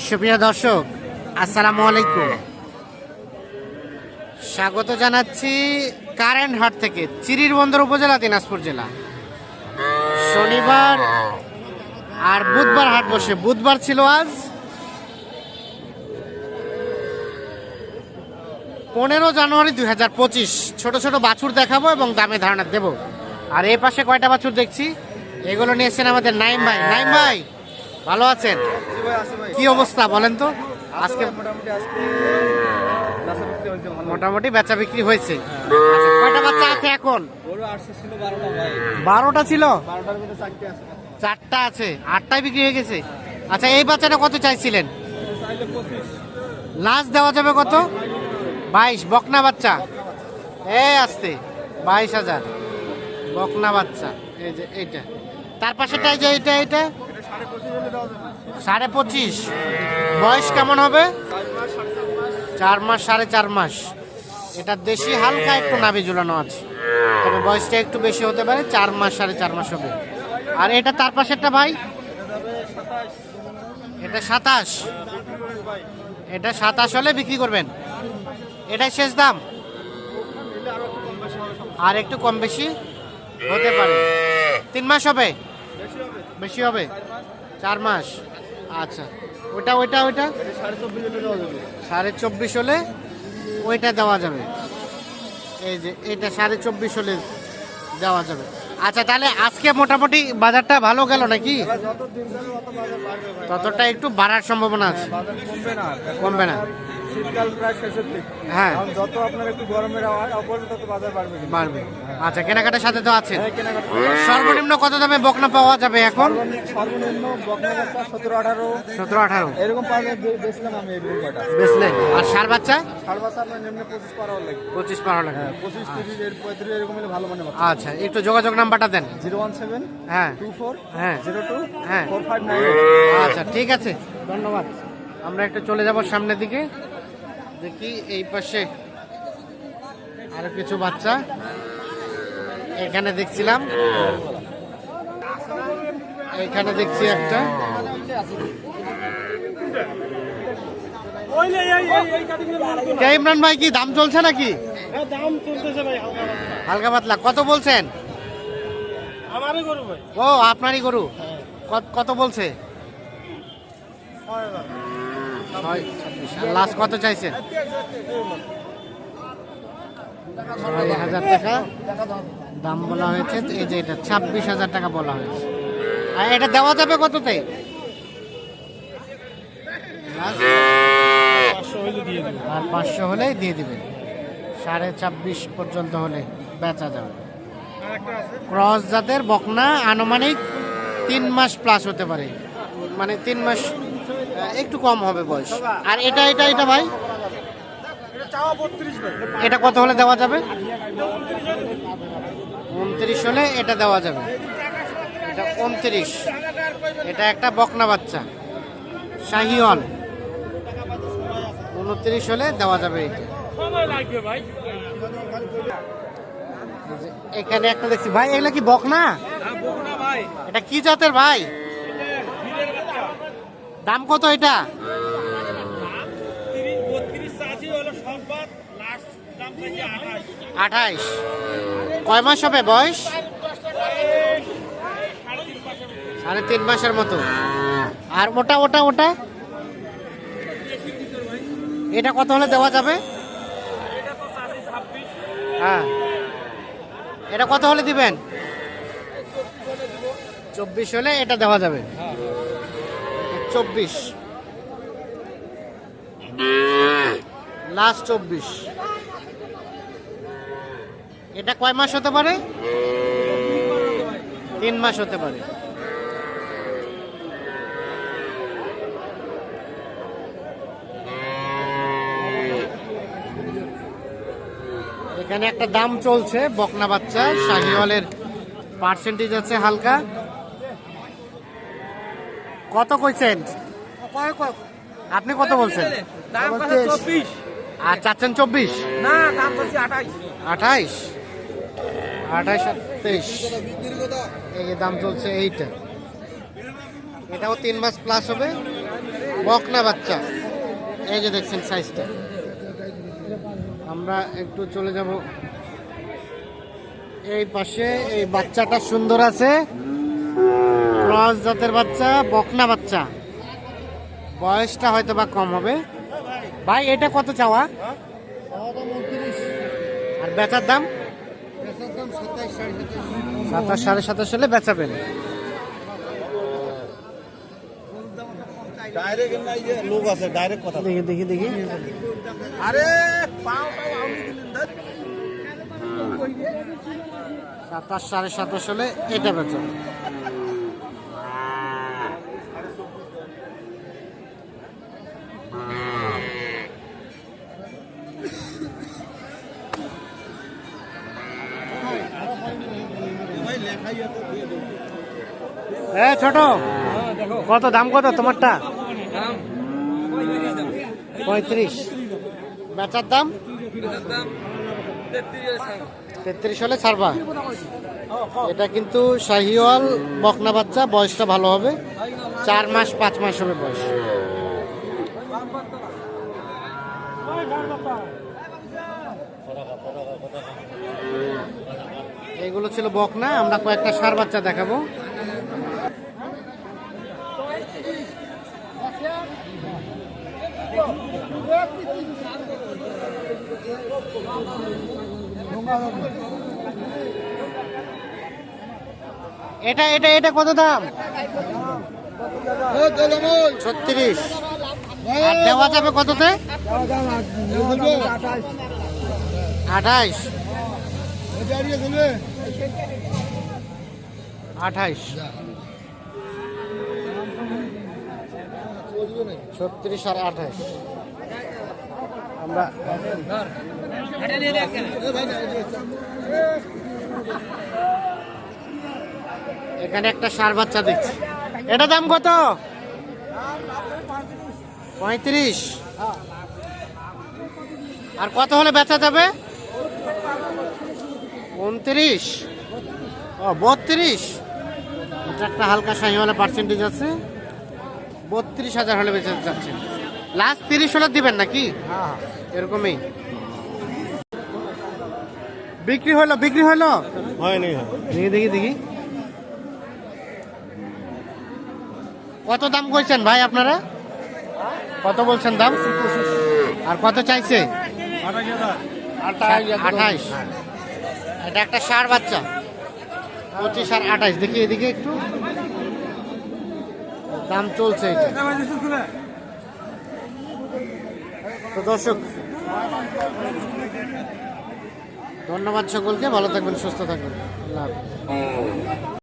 সুপ্রিয় দর্শক, আসসালামু আলাইকুম। স্বাগত জানাচ্ছি কারেন্ট হাট থেকে, চিরিরবন্দর উপজেলা, দিনাজপুর জেলা। শনিবার আর বুধবার হাট বসে। বুধবার ছিল আজ। 15 জানুয়ারি 2025। ছোট ছোট বাছুর দেখাবো এবং দামে ধারণা দেব। আর এই পাশে কয়টা বাছুর দেখছি, এগুলো নিয়েছেন আমাদের নাইম ভাই। নাইম ভাই, ভালো আছেন? কি অবস্থা বলেন তো? আজকে মোটামুটি বেচা বিক্রি হয়েছে। আচ্ছা, কয়টা বাচ্চা আছে এখন? 12টা ছিল, 4টা আছে, 8টাই বিক্রি হয়ে গেছে। আচ্ছা, এই বাচ্চাটা কত চাইছিলেন? লাস্ট দেওয়া যাবে কত? 22। বকনা বাচ্চা, এই আসতে 22,000 বকনা বাচ্চা। এই যে এইটা, তার পাশেটা, এই যে এইটা 25.5। বয়স কেমন হবে? 4 মাস, 4.5 মাস। এটা দেশি, হালকা একটু নাভি ঝুলানো আছে, তবে বয়সটা একটু বেশি হতে পারে। 4 মাস, 4.5 মাস হবে। আর এটা তার পাশেরটা ভাই, এটা 27। এটা 27 হলে বিক্রি করবেন? এটাই শেষ দাম? আর একটু কম বেশি হতে পারে। 3 মাস হবে? বেশি হবে, 4 মাস। আচ্ছা, ওইটা 24.5 হলে ওইটা দেওয়া যাবে। এই যে এটা 24.5 হলে দেওয়া যাবে। আচ্ছা, তাহলে আজকে মোটামুটি বাজারটা ভালো গেল নাকি? ততটা একটু বাড়ার সম্ভাবনা আছে, কমবে না। শীতকাল প্রায় শেষের দিক। হ্যাঁ, যত আপনার একটু গরমের আওয়াজ পড়বে তত বাজার বাড়বে। আচ্ছা, কেনাকাটার সাথে তো আছে। কেনাকাটা সর্বনিম্ন কত দামে বকনা পাওয়া যাবে এখন? সর্বনিম্ন বকনা বাচ্চা 17-18 এরকম পাওয়া বেচলাম আমি এরকম কটা বেচলেন। আর ষাঁড় বাচ্চা? ষাট বাচ্চা আপনার নিম্নে 25 পার হওয়ার লাগে। 25 পার লাগে। 25, 30, 35 এরকম হলে ভালো মানে বাচ্চা। আচ্ছা, একটু যোগাযোগ নাম্বারটা দেন। 017 হ্যাঁ 24 হ্যাঁ 02 হ্যাঁ 4598। আচ্ছা, ঠিক আছে, ধন্যবাদ। আমরা একটু চলে যাব সামনের দিকে, দেখি এই পাশে আরো কিছু বাচ্চা এখানে দেখছিলাম। এখানে দেখছি একটা। ইমরান ভাই, কি দাম চলছে নাকি? দাম চলতেছে ভাই হালকা পাতলা। কত বলছেন? আমারই গরু ভাই। ও, আপনারই গরু। কত বলছে? লাস্ট কত চাইছেন? 6,000 টাকা দাম বলা হয়েছে। এই যে এটা 26,000 টাকা বলা হয়েছে। আর এটা দেওয়া যাবে কততে? আর 500 হলেই দিয়ে দিবেন। 26.5 পর্যন্ত হলে বেচা যাবে। ক্রস জাতের বকনা, আনুমানিক 3 মাস প্লাস হতে পারে, মানে 3 মাস একটু কম হবে বয়স। আর এটা ভাই, এটা কত হলে দেওয়া যাবে? 29 হলে এটা দেওয়া যাবে। এটা 29। এটা একটা বকনা বাচ্চা, শাহিওয়াল। 29 হলে দেওয়া যাবে। এখানে একটা দেখছি ভাই, এগুলা কি বকনা? এটা কি জাতের ভাই? দাম কত এটা? 28। কয় মাস হবে বয়স? 3.5 মাসের মতো। আর ওটা এটা কত হলে দেওয়া যাবে? হ্যাঁ, এটা কত হলে দিবেন? 24 হলে এটা দেওয়া যাবে। 24, লাস্ট 24। এটা কয় মাস হতে পারে? 3 মাস হতে পারে। এখানে একটা দাম চলছে বকনা বাচ্চা, শাহিওয়ালের পার্সেন্টেজ আছে হালকা। কত কইছেন? আপনি কত বলছেন? আর চাচ্ছেন 24? না, দাম বলছি 28। 28, 28 আর 23। এই দাম চলছে এইটা। এটাও 3 মাস প্লাস হবে, বকনা বাচ্চা, এই যে দেখছেন সাইজটা। আমরা একটু চলে যাব এই পাশে। এই বাচ্চাটা সুন্দর আছে, ক্রস জাতের বাচ্চা, বকনা বাচ্চা। বয়সটা হয়তো বা কম হবে। ভাই এটা কত চাওয়া? আর বেচার দাম? 27 সাড়ে 27 হলে বেচাবেন। ডাইরেক্ট নাই যে লোক আছে ডাইরেক্ট কথা। দেখি দেখি দেখি। আরে পাও পাও আমি দিলেন ধর। 27 সাড়ে 27 হলে এটা বেচাবেন। ভাই লেখাই আছে দিয়ে দেব। এ ছোট, কত দাম কত তোমারটা? 35। বেচার দাম 33 হলে ছাড়বা। এটা কিন্তু শাহিওয়াল বকনা বাচ্চা, বয়সটা ভালো হবে, 4 মাস 5 মাস হবে বয়স। এগুলো ছিল বকনা। আমরা কয়েকটা ষাঁড় বাচ্চা দেখাবো। এটা এটা এটা কত দাম? 36। আর দেওয়া যাবে কততে? 28। 28। 36 আর 28। আমরা এখানে একটা ষাঁড় বাচ্চা দেখছি। এটা দাম কত? 35। আর কত হলে বেচা যাবে? 29। ও 32। এটা একটা হালকা শাহিওয়ালা পার্সেন্টেজ আছে। 32,000 হলে বেচা যাচ্ছে। লাস্ট 30 হলে দিবেন নাকি? এরকমই বিক্রি হলো। বিক্রি হলো হয়নি। দেখি দেখি দেখি। কত দাম কইছেন ভাই আপনারা? কত বলছেন দাম? আর কত চাইছে? 28। এটা একটা ষাঁড় বাচ্চা। 25 আর 28। দেখি এদিকে একটু দাম চলছে এটা। তো দর্শক, ধন্যবাদ সকলকে। ভালো থাকবেন, সুস্থ থাকবেন। আল্লাহ হাফেজ।